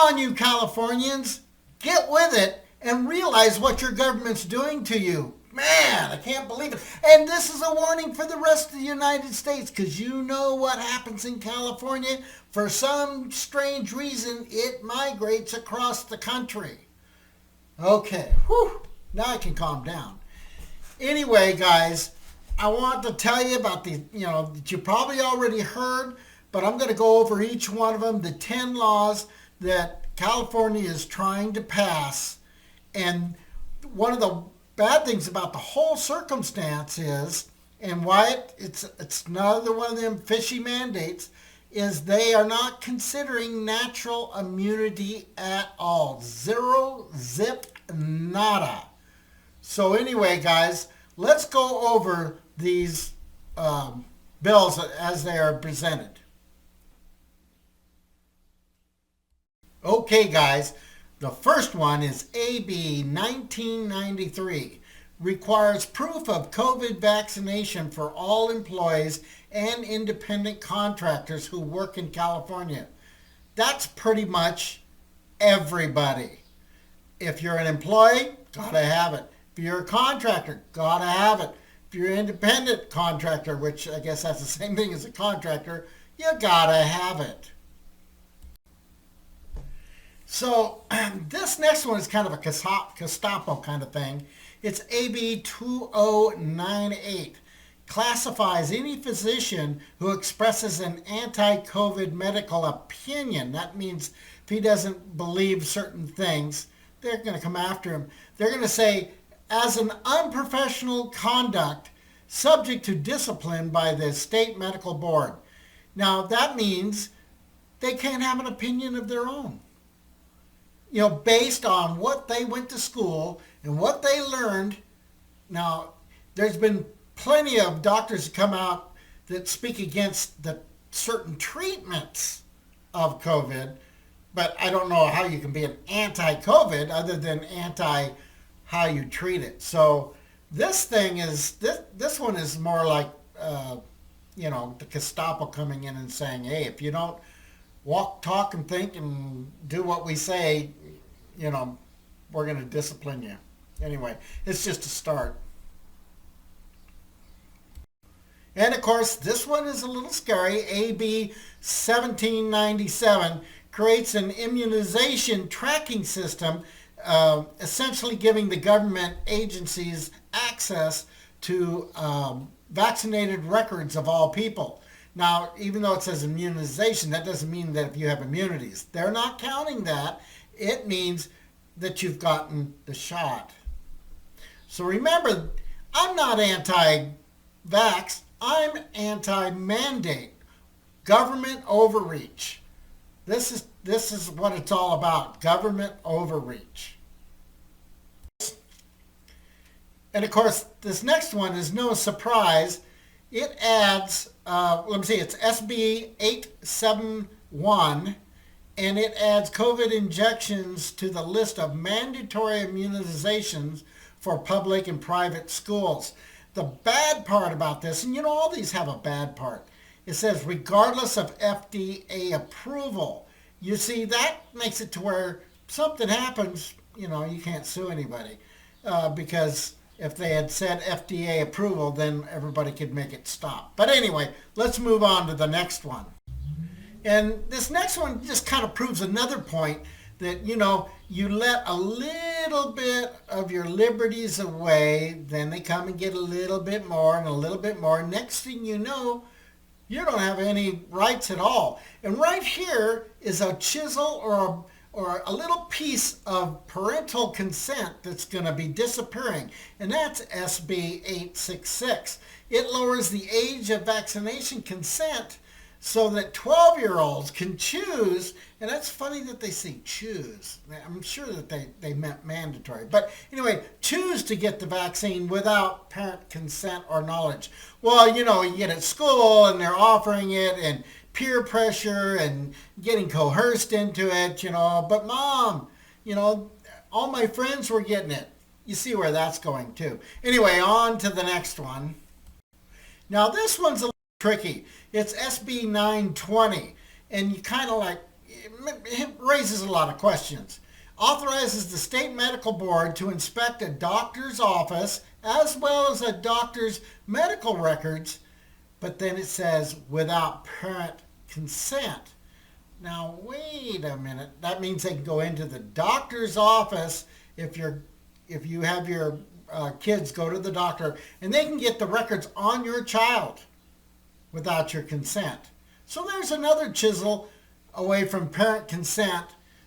on, you Californians. Get with it and realize what your government's doing to you. Man, I can't believe it. And this is a warning for the rest of the United States, because you know what happens in California. For some strange reason, it migrates across the country. Okay, whew, now I can calm down. Anyway, guys, I want to tell you about that you probably already heard, but I'm going to go over each one of them, the 10 laws that California is trying to pass. And one of the bad things about the whole circumstance is, and why it's another one of them fishy mandates, is they are not considering natural immunity at all. Zero, zip, nada. So anyway, guys, let's go over these bills as they are presented. Okay, guys, the first one is AB 1993. Requires proof of COVID vaccination for all employees and independent contractors who work in California. That's pretty much everybody. If you're an employee, gotta have it. If you're a contractor, gotta have it. If you're an independent contractor, which I guess that's the same thing as a contractor, you gotta have it. So this next one is kind of a Gestapo kind of thing. It's AB 2098. Classifies any physician who expresses an anti-COVID medical opinion. That means if he doesn't believe certain things, they're going to come after him. They're going to say, as an unprofessional conduct subject to discipline by the state medical board. Now that means they can't have an opinion of their own. Based on what they went to school and what they learned. Now, there's been plenty of doctors that come out that speak against the certain treatments of COVID, but I don't know how you can be an anti-COVID other than anti how you treat it. So this one is more like, the Gestapo coming in and saying, hey, if you don't walk, talk, and think and do what we say, we're going to discipline you. Anyway, it's just a start. And of course, this one is a little scary. AB 1797 creates an immunization tracking system, essentially giving the government agencies access to vaccinated records of all people. Now, even though it says immunization, that doesn't mean that if you have immunities. They're not counting that. It means that you've gotten the shot. So remember, I'm not anti-vax. I'm anti-mandate. Government overreach. This is what it's all about. Government overreach. And of course, this next one is no surprise. It adds, it's SB 871, and it adds COVID injections to the list of mandatory immunizations for public and private schools. The bad part about this, and all these have a bad part, it says regardless of FDA approval. You see, that makes it to where something happens, you can't sue anybody because if they had said FDA approval, then everybody could make it stop. But anyway, let's move on to the next one. And this next one just kind of proves another point that, you let a little bit of your liberties away, then they come and get a little bit more and a little bit more. Next thing you know, you don't have any rights at all. And right here is a chisel or a little piece of parental consent that's going to be disappearing, and that's SB 866. It lowers the age of vaccination consent so that 12-year-olds can choose, and that's funny that they say choose. I'm sure that they meant mandatory. But anyway, choose to get the vaccine without parent consent or knowledge. Well, you get at school and they're offering it, and peer pressure and getting coerced into it, but mom, all my friends were getting it. You see where that's going too. Anyway, on to the next one. Now this one's a little tricky. It's SB 920, and you kind of like, it raises a lot of questions. Authorizes the state medical board to inspect a doctor's office as well as a doctor's medical records, but then it says without parent consent. Now, wait a minute. That means they can go into the doctor's office if you have your kids go to the doctor, and they can get the records on your child without your consent. So there's another chisel away from parent consent,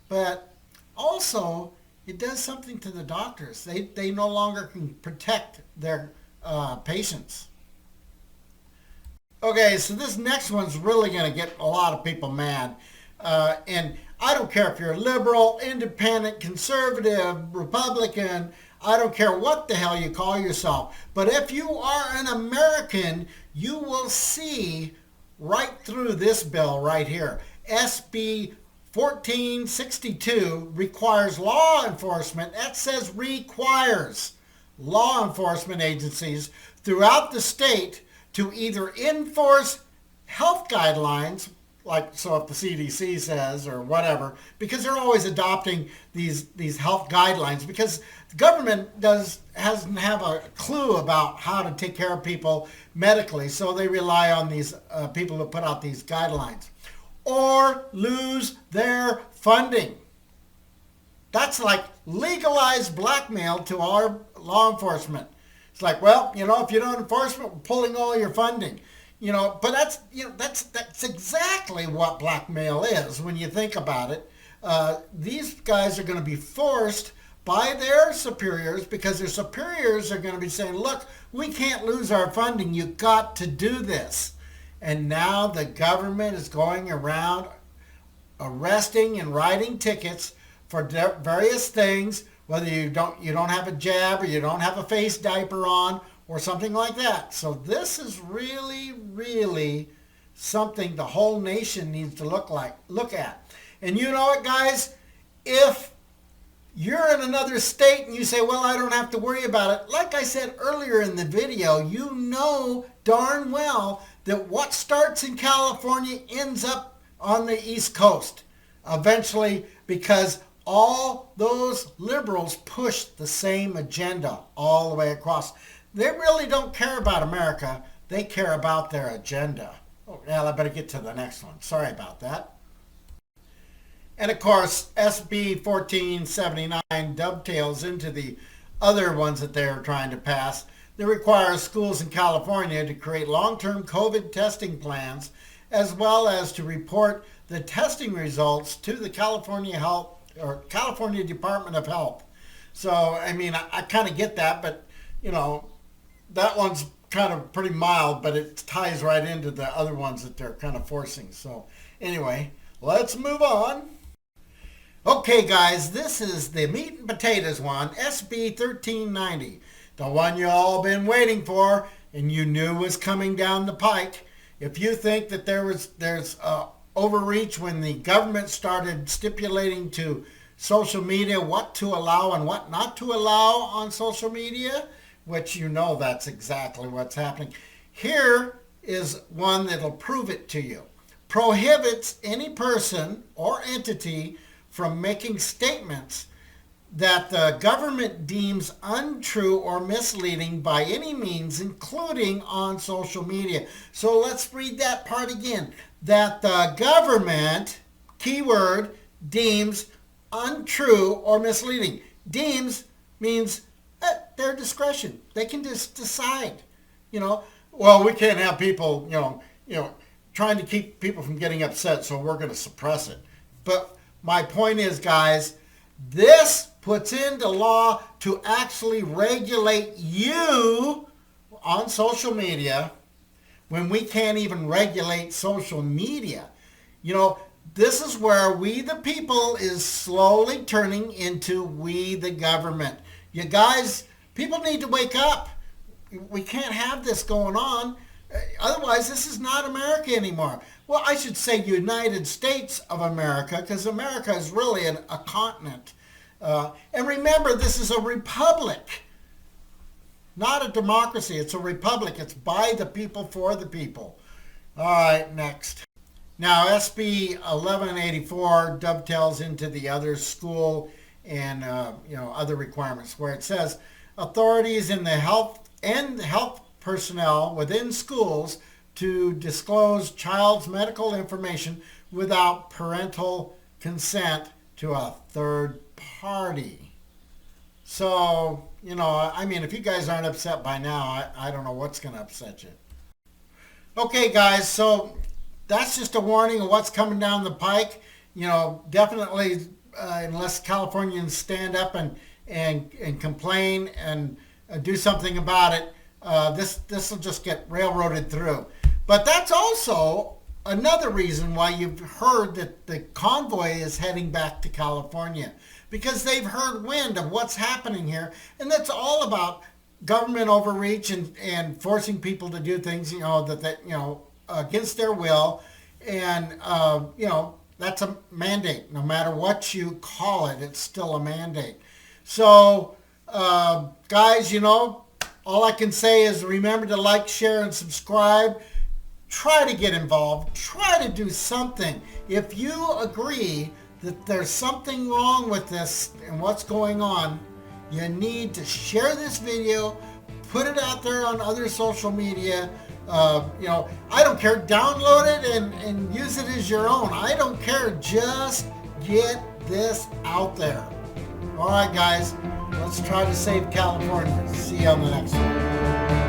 but also it does something to the doctors. They no longer can protect their patients. Okay, so this next one's really going to get a lot of people mad. And I don't care if you're liberal, independent, conservative, Republican, I don't care what the hell you call yourself. But if you are an American, you will see right through this bill right here. SB 1462 requires law enforcement, that says requires law enforcement agencies throughout the state to either enforce health guidelines, like so if the CDC says or whatever, because they're always adopting these health guidelines because the government hasn't have a clue about how to take care of people medically, so they rely on these people to put out these guidelines, or lose their funding. That's like legalized blackmail to our law enforcement. It's like, well, if you don't enforce it, we're pulling all your funding. But that's exactly what blackmail is when you think about it. These guys are going to be forced by their superiors because their superiors are going to be saying, look, we can't lose our funding. You've got to do this. And now the government is going around arresting and writing tickets for various things, whether you don't have a jab or you don't have a face diaper on or something like that. So this is really, really something the whole nation needs to look at. And you know what, guys? If you're in another state and you say, well, I don't have to worry about it, like I said earlier in the video, you know darn well that what starts in California ends up on the East Coast eventually, because all those liberals push the same agenda all the way across. They really don't care about America. They care about their agenda. Oh, well, I better get to the next one. Sorry about that. And of course, SB 1479 dovetails into the other ones that they're trying to pass. That requires schools in California to create long-term COVID testing plans, as well as to report the testing results to the California Department of Health. So, I mean, I kind of get that, but, that one's kind of pretty mild, but it ties right into the other ones that they're kind of forcing. So, anyway, let's move on. Okay, guys, this is the meat and potatoes one, SB 1390, the one you all been waiting for and you knew was coming down the pike. If you think that there's overreach when the government started stipulating to social media what to allow and what not to allow on social media, which that's exactly what's happening. Here is one that'll prove it to you. Prohibits any person or entity from making statements that the government deems untrue or misleading by any means, including on social media. So let's read that part again. That the government, keyword, deems untrue or misleading. Deems means at their discretion. They can just decide, well, we can't have people, trying to keep people from getting upset, so we're going to suppress it. But my point is, guys, this puts into law to actually regulate you on social media when we can't even regulate social media. This is where we the people is slowly turning into we the government. You guys, people need to wake up. We can't have this going on. Otherwise, this is not America anymore. Well, I should say United States of America, because America is really a continent. And remember, this is a republic, not a democracy. It's a republic. It's by the people, for the people. All right, next. Now, SB 1184 dovetails into the other school and other requirements where it says authorities in the health personnel within schools to disclose child's medical information without parental consent to a third party. So, I mean, if you guys aren't upset by now, I don't know what's going to upset you. Okay, guys, so that's just a warning of what's coming down the pike. Definitely, unless Californians stand up and complain and do something about it, this will just get railroaded through. But that's also another reason why you've heard that the convoy is heading back to California, because they've heard wind of what's happening here, and that's all about government overreach and forcing people to do things, against their will, and that's a mandate. No matter what you call it, it's still a mandate. So, guys, all I can say is remember to like, share, and subscribe. Try to get involved. Try to do something. If you agree that there's something wrong with this and what's going on, you need to share this video, put it out there on other social media. I don't care. Download it and use it as your own. I don't care. Just get this out there. All right, guys. Let's try to save California. See you on the next one.